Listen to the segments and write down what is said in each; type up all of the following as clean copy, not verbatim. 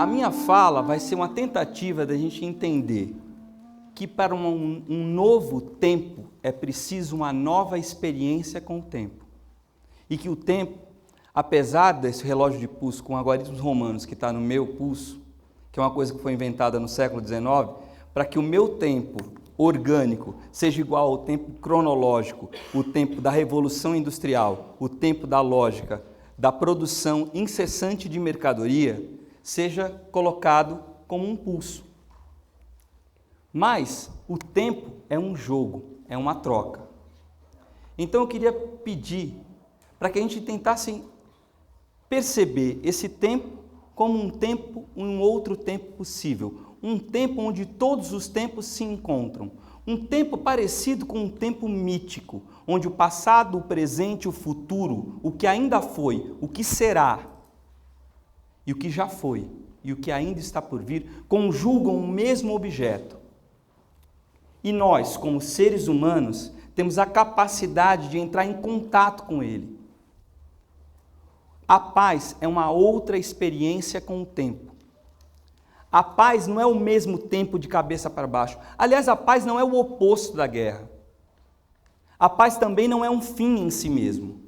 A minha fala vai ser uma tentativa da gente entender que para um novo tempo é preciso uma nova experiência com o tempo. E que o tempo, apesar desse relógio de pulso com algoritmos romanos que está no meu pulso, que é uma coisa que foi inventada no século XIX, para que o meu tempo orgânico seja igual ao tempo cronológico, o tempo da revolução industrial, o tempo da lógica, da produção incessante de mercadoria, seja colocado como um pulso. Mas o tempo é um jogo, é uma troca. Então eu queria pedir para que a gente tentasse perceber esse tempo como um outro tempo possível, um tempo onde todos os tempos se encontram, um tempo parecido com um tempo mítico, onde o passado, o presente, o futuro, o que ainda foi, o que será e o que já foi e o que ainda está por vir conjugam o mesmo objeto. E nós, como seres humanos, temos a capacidade de entrar em contato com ele. A paz é uma outra experiência com o tempo. A paz não é o mesmo tempo de cabeça para baixo. Aliás, a paz não é o oposto da guerra. A paz também não é um fim em si mesmo.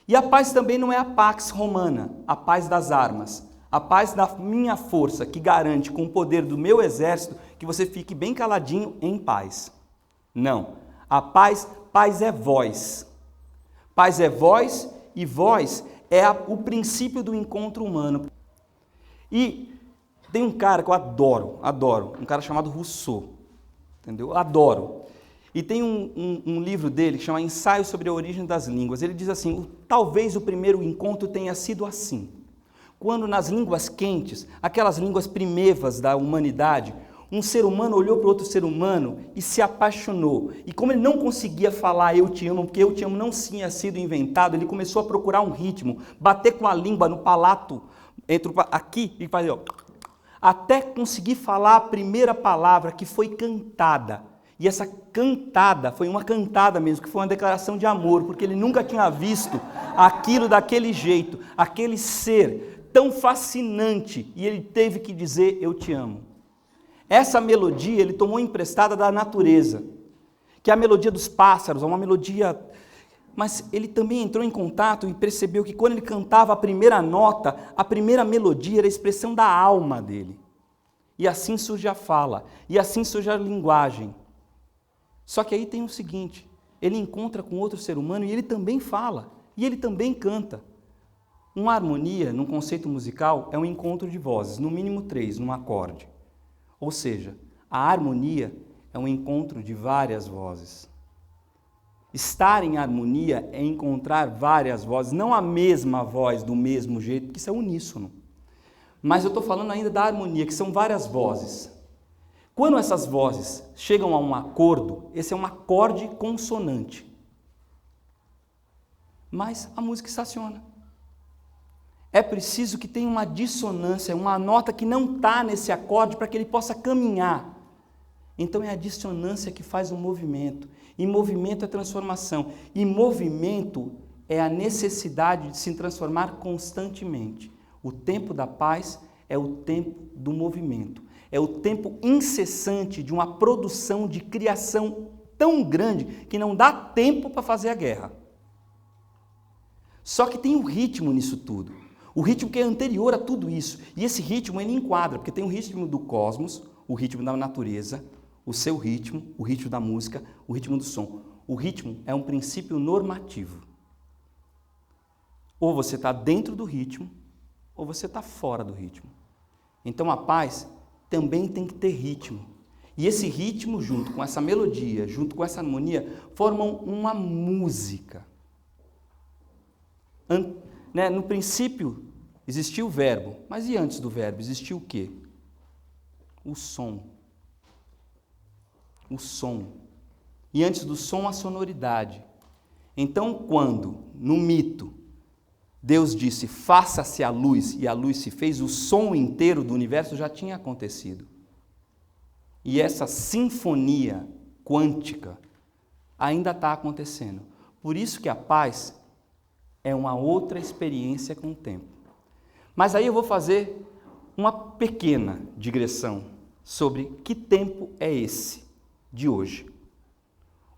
E a paz também não é a pax romana, a paz das armas. A paz da minha força, que garante com o poder do meu exército que você fique bem caladinho em paz. Não. A paz é voz. Paz é voz e voz é o princípio do encontro humano. E tem um cara que eu adoro, um cara chamado Rousseau, entendeu? Adoro. E tem um livro dele que chama Ensaio sobre a Origem das Línguas. Ele diz assim, talvez o primeiro encontro tenha sido assim. Quando nas línguas quentes, aquelas línguas primevas da humanidade, um ser humano olhou para outro ser humano e se apaixonou. E como ele não conseguia falar eu te amo, porque eu te amo não tinha sido inventado, ele começou a procurar um ritmo, bater com a língua no palato, aqui e fazer, ó, até conseguir falar a primeira palavra que foi cantada. E essa cantada foi uma cantada mesmo, que foi uma declaração de amor, porque ele nunca tinha visto aquilo daquele jeito, aquele ser tão fascinante, e ele teve que dizer eu te amo. Essa melodia ele tomou emprestada da natureza, que é a melodia dos pássaros, é uma melodia... Mas ele também entrou em contato e percebeu que quando ele cantava a primeira nota, a primeira melodia era a expressão da alma dele. E assim surge a fala, e assim surge a linguagem. Só que aí tem o seguinte, ele encontra com outro ser humano e ele também fala, e ele também canta. Uma harmonia, num conceito musical, é um encontro de vozes, no mínimo 3, num acorde. Ou seja, a harmonia é um encontro de várias vozes. Estar em harmonia é encontrar várias vozes, não a mesma voz do mesmo jeito, porque isso é uníssono. Mas eu estou falando ainda da harmonia, que são várias vozes. Quando essas vozes chegam a um acordo, esse é um acorde consonante. Mas a música estaciona. É preciso que tenha uma dissonância, uma nota que não está nesse acorde para que ele possa caminhar. Então é a dissonância que faz o movimento. E movimento é transformação. E movimento é a necessidade de se transformar constantemente. O tempo da paz é o tempo do movimento. É o tempo incessante de uma produção de criação tão grande que não dá tempo para fazer a guerra. Só que tem um ritmo nisso tudo. O ritmo que é anterior a tudo isso. E esse ritmo ele enquadra, porque tem o ritmo do cosmos, o ritmo da natureza, o seu ritmo, o ritmo da música, o ritmo do som. O ritmo é um princípio normativo. Ou você está dentro do ritmo, ou você está fora do ritmo. Então a paz também tem que ter ritmo. E esse ritmo, junto com essa melodia, junto com essa harmonia, formam uma música. No princípio existia o verbo, mas e antes do verbo existia o quê? O som. O som. E antes do som, a sonoridade. Então, quando, no mito, Deus disse, faça-se a luz, e a luz se fez, o som inteiro do universo já tinha acontecido. E essa sinfonia quântica ainda está acontecendo. Por isso que a paz é uma outra experiência com o tempo. Mas aí eu vou fazer uma pequena digressão sobre que tempo é esse de hoje.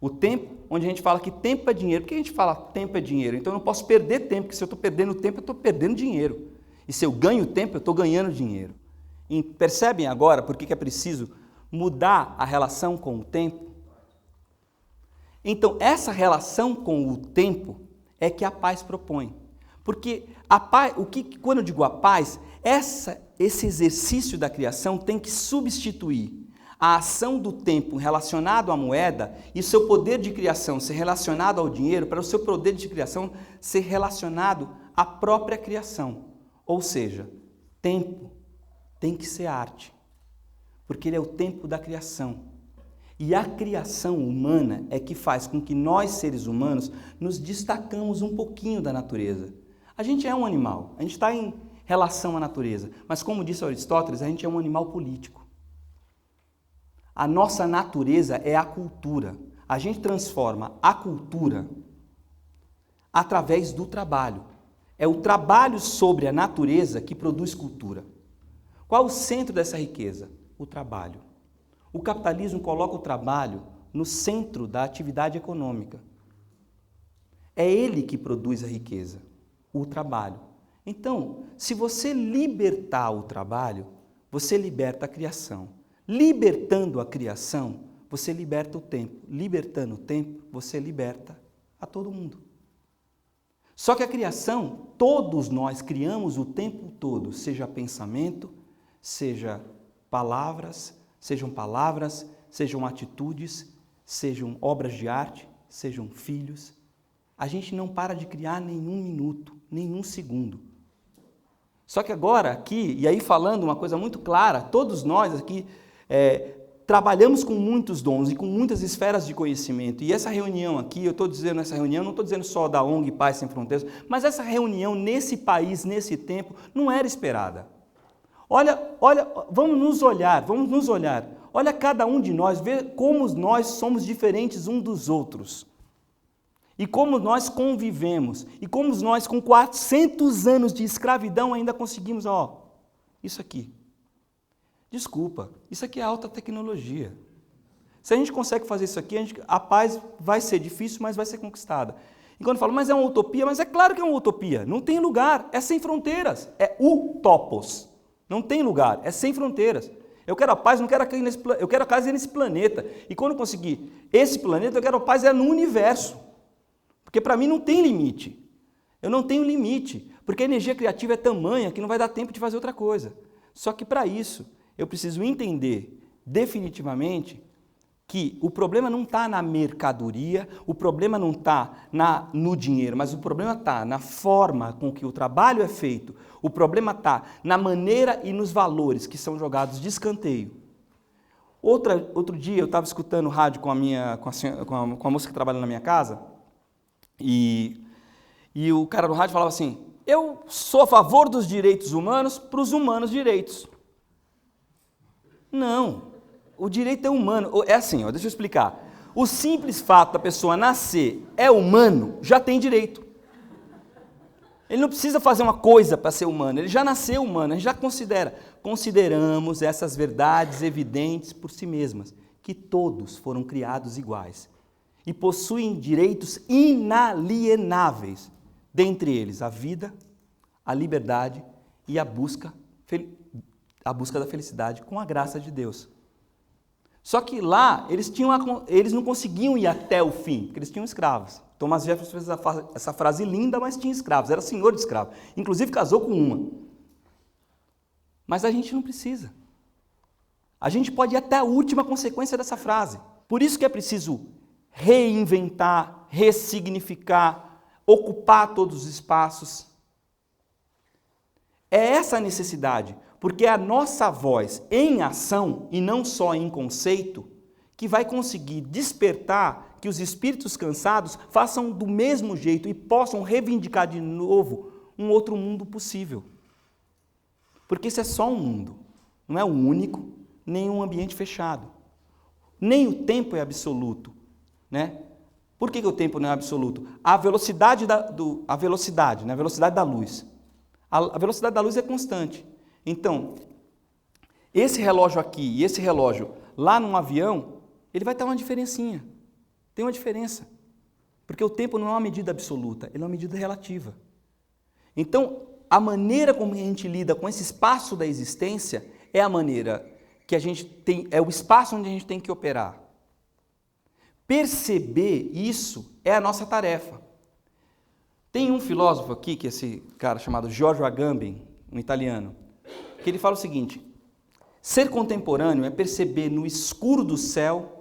O tempo onde a gente fala que tempo é dinheiro. Por que a gente fala tempo é dinheiro? Então eu não posso perder tempo, porque se eu estou perdendo tempo, eu estou perdendo dinheiro. E se eu ganho tempo, eu estou ganhando dinheiro. E percebem agora por que é preciso mudar a relação com o tempo? Então, essa relação com o tempo é que a paz propõe. Porque a paz, quando eu digo a paz, esse exercício da criação tem que substituir a ação do tempo relacionado à moeda e o seu poder de criação ser relacionado ao dinheiro para o seu poder de criação ser relacionado à própria criação. Ou seja, tempo tem que ser arte, porque ele é o tempo da criação. E a criação humana é que faz com que nós, seres humanos, nos destacamos um pouquinho da natureza. A gente é um animal, a gente está em relação à natureza, mas como disse Aristóteles, a gente é um animal político. A nossa natureza é a cultura. A gente transforma a cultura através do trabalho. É o trabalho sobre a natureza que produz cultura. Qual é o centro dessa riqueza? O trabalho. O capitalismo coloca o trabalho no centro da atividade econômica. É ele que produz a riqueza, o trabalho. Então, se você libertar o trabalho, você liberta a criação. Libertando a criação, você liberta o tempo. Libertando o tempo, você liberta a todo mundo. Só que a criação, todos nós criamos o tempo todo, seja pensamento, sejam palavras, sejam atitudes, sejam obras de arte, sejam filhos. A gente não para de criar nenhum minuto, nenhum segundo. Só que agora aqui, e aí falando uma coisa muito clara, todos nós aqui trabalhamos com muitos dons e com muitas esferas de conhecimento. E essa reunião aqui, eu estou dizendo essa reunião, não estou dizendo só da ONG Paz Sem Fronteiras, mas essa reunião nesse país, nesse tempo, não era esperada. Olha, vamos nos olhar. Olha cada um de nós, vê como nós somos diferentes uns dos outros. E como nós convivemos. E como nós, com 400 anos de escravidão, ainda conseguimos, isso aqui. Desculpa, isso aqui é alta tecnologia. Se a gente consegue fazer isso aqui, a paz vai ser difícil, mas vai ser conquistada. E quando eu falo, mas é uma utopia, mas é claro que é uma utopia. Não tem lugar, é sem fronteiras. É utopos. Não tem lugar, é sem fronteiras. Eu quero a paz, não quero eu quero a paz nesse planeta. E quando eu conseguir esse planeta, eu quero a paz no universo. Porque para mim não tem limite. Eu não tenho limite, porque a energia criativa é tamanha que não vai dar tempo de fazer outra coisa. Só que para isso, eu preciso entender definitivamente que o problema não está na mercadoria, o problema não está no dinheiro, mas o problema está na forma com que o trabalho é feito, o problema está na maneira e nos valores que são jogados de escanteio. Outro dia eu estava escutando rádio com a moça que trabalha na minha casa, e o cara do rádio falava assim, eu sou a favor dos direitos humanos para os humanos direitos. Não, o direito é humano. É assim, deixa eu explicar. O simples fato da pessoa nascer é humano, já tem direito. Ele não precisa fazer uma coisa para ser humano, ele já nasceu humano, a gente já consideramos essas verdades evidentes por si mesmas, que todos foram criados iguais e possuem direitos inalienáveis, dentre eles a vida, a liberdade e a busca da felicidade com a graça de Deus. Só que lá, eles não conseguiam ir até o fim, porque eles tinham escravos. Thomas Jefferson fez essa frase linda, mas tinha escravos, era senhor de escravos. Inclusive casou com uma. Mas a gente não precisa. A gente pode ir até a última consequência dessa frase. Por isso que é preciso reinventar, ressignificar, ocupar todos os espaços. É essa a necessidade, porque é a nossa voz em ação, e não só em conceito, que vai conseguir despertar que os espíritos cansados façam do mesmo jeito e possam reivindicar de novo um outro mundo possível. Porque isso é só um mundo, não é um único, nem um ambiente fechado. Nem o tempo é absoluto, né? Por que o tempo não é absoluto? A velocidade da luz. A velocidade da luz é constante. Então, esse relógio aqui e esse relógio lá num avião, ele vai ter uma diferencinha. Tem uma diferença. Porque o tempo não é uma medida absoluta, ele é uma medida relativa. Então, a maneira como a gente lida com esse espaço da existência é a maneira que a gente tem, é o espaço onde a gente tem que operar. Perceber isso é a nossa tarefa. Tem um filósofo aqui, que é esse cara chamado Giorgio Agamben, um italiano, que ele fala o seguinte: ser contemporâneo é perceber no escuro do céu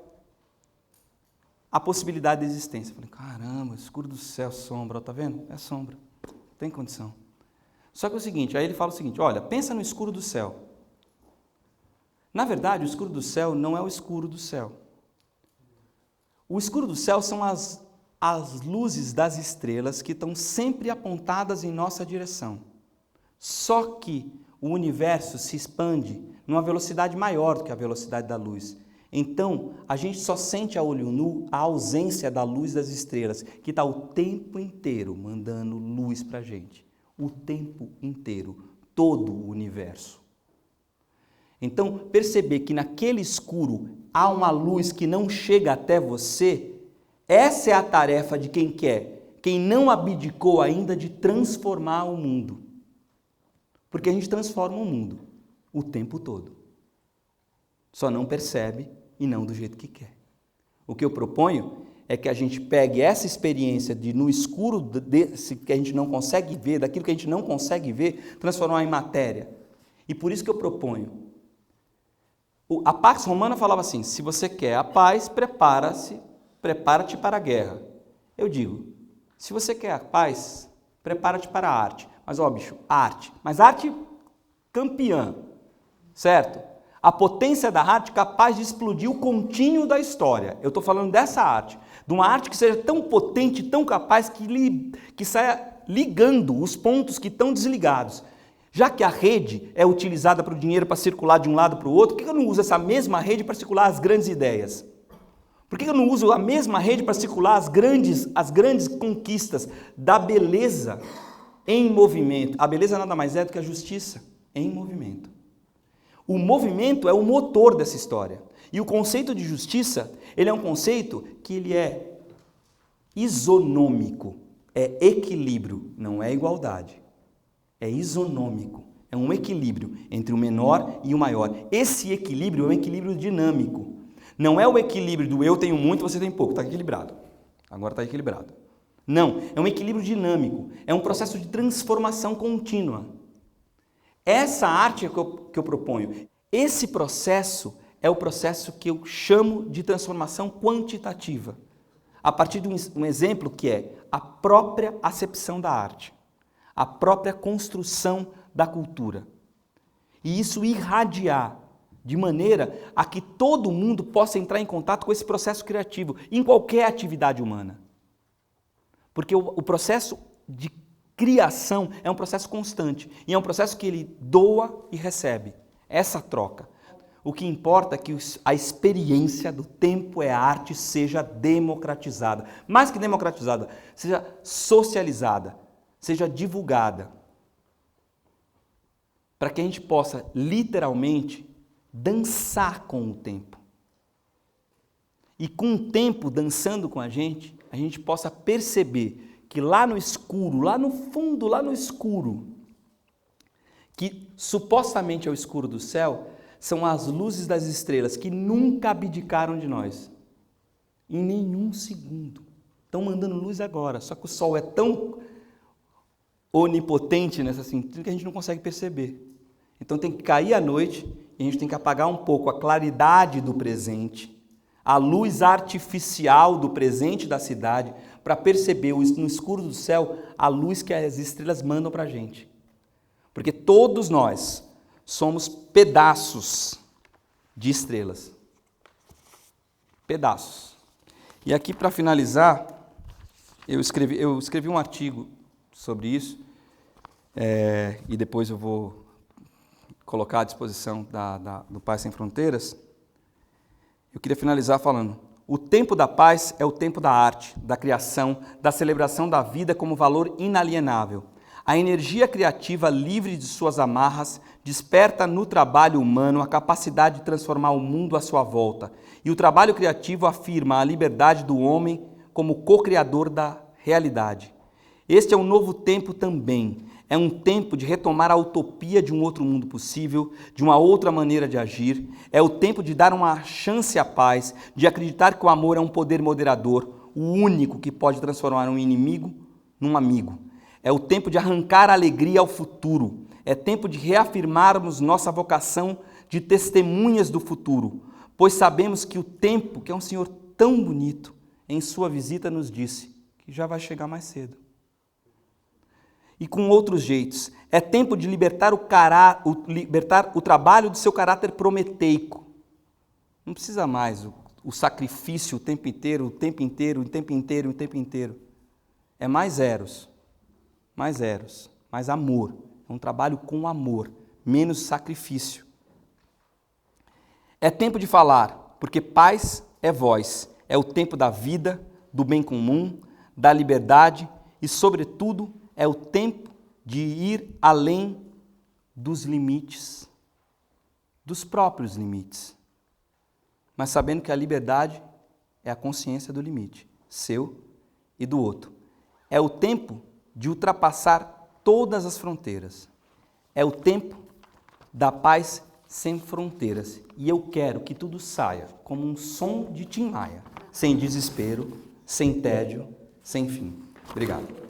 a possibilidade de existência. Eu falei, caramba, escuro do céu, sombra, tá vendo? É sombra, não tem condição. Só que é o seguinte, aí ele fala o seguinte, olha, pensa no escuro do céu. Na verdade, o escuro do céu não é o escuro do céu. O escuro do céu são as luzes das estrelas que estão sempre apontadas em nossa direção. Só que o universo se expande numa velocidade maior do que a velocidade da luz. Então, a gente só sente a olho nu a ausência da luz das estrelas, que está o tempo inteiro mandando luz para a gente. O tempo inteiro, todo o universo. Então, perceber que naquele escuro há uma luz que não chega até você, essa é a tarefa de quem quer, quem não abdicou ainda de transformar o mundo. Porque a gente transforma o mundo o tempo todo. Só não percebe e não do jeito que quer. O que eu proponho é que a gente pegue essa experiência de no escuro desse que a gente não consegue ver, daquilo que a gente não consegue ver, transformar em matéria. E por isso que eu proponho. A Pax Romana falava assim, se você quer a paz, prepara-te para a guerra. Eu digo, se você quer a paz, prepara-te para a arte. Mas, ó, bicho, arte. Mas arte campeã, certo? A potência da arte capaz de explodir o contínuo da história. Eu estou falando dessa arte. De uma arte que seja tão potente, tão capaz, que saia ligando os pontos que estão desligados. Já que a rede é utilizada para o dinheiro para circular de um lado para o outro, por que eu não uso essa mesma rede para circular as grandes ideias? Por que eu não uso a mesma rede para circular as grandes conquistas da beleza em movimento? A beleza nada mais é do que a justiça em movimento. O movimento é o motor dessa história. E o conceito de justiça, ele é um conceito que ele é isonômico, é equilíbrio, não é igualdade. É isonômico, é um equilíbrio entre o menor e o maior. Esse equilíbrio é um equilíbrio dinâmico. Não é o equilíbrio do eu tenho muito, você tem pouco, está equilibrado. Agora está equilibrado. Não, é um equilíbrio dinâmico, é um processo de transformação contínua. Essa arte é que eu proponho. Esse processo é o processo que eu chamo de transformação quantitativa. A partir de um exemplo que é a própria acepção da arte, a própria construção da cultura. E isso irradiar de maneira a que todo mundo possa entrar em contato com esse processo criativo, em qualquer atividade humana. Porque o processo de criação é um processo constante e é um processo que ele doa e recebe. Essa troca. O que importa é que a experiência do tempo é a arte seja democratizada. Mais que democratizada, seja socializada, seja divulgada. Para que a gente possa literalmente dançar com o tempo. E com o tempo dançando com a gente possa perceber que lá no escuro, lá no fundo, lá no escuro, que supostamente é o escuro do céu, são as luzes das estrelas que nunca abdicaram de nós. Em nenhum segundo. Estão mandando luz agora, só que o sol é tão onipotente nessa sentido que a gente não consegue perceber. Então tem que cair a noite e a gente tem que apagar um pouco a claridade do presente, a luz artificial do presente da cidade, para perceber no escuro do céu a luz que as estrelas mandam para a gente. Porque todos nós somos pedaços de estrelas. Pedaços. E aqui, para finalizar, eu escrevi um artigo sobre isso, e depois eu vou colocar à disposição do Paz Sem Fronteiras. Eu queria finalizar falando: o tempo da paz é o tempo da arte, da criação, da celebração da vida como valor inalienável. A energia criativa livre de suas amarras desperta no trabalho humano a capacidade de transformar o mundo à sua volta. E o trabalho criativo afirma a liberdade do homem como co-criador da realidade. Este é um novo tempo também. É um tempo de retomar a utopia de um outro mundo possível, de uma outra maneira de agir. É o tempo de dar uma chance à paz, de acreditar que o amor é um poder moderador, o único que pode transformar um inimigo num amigo. É o tempo de arrancar a alegria ao futuro. É tempo de reafirmarmos nossa vocação de testemunhas do futuro, pois sabemos que o tempo, que é um Senhor tão bonito, em sua visita nos disse que já vai chegar mais cedo. E com outros jeitos, é tempo de libertar o trabalho do seu caráter prometeico. Não precisa mais o sacrifício o tempo inteiro, o tempo inteiro, o tempo inteiro, o tempo inteiro. É mais eros, mais amor. É um trabalho com amor, menos sacrifício. É tempo de falar, porque paz é voz. É o tempo da vida, do bem comum, da liberdade e, sobretudo, é o tempo de ir além dos limites, dos próprios limites. Mas sabendo que a liberdade é a consciência do limite, seu e do outro. É o tempo de ultrapassar todas as fronteiras. É o tempo da paz sem fronteiras. E eu quero que tudo saia como um som de Tim Maia, sem desespero, sem tédio, sem fim. Obrigado.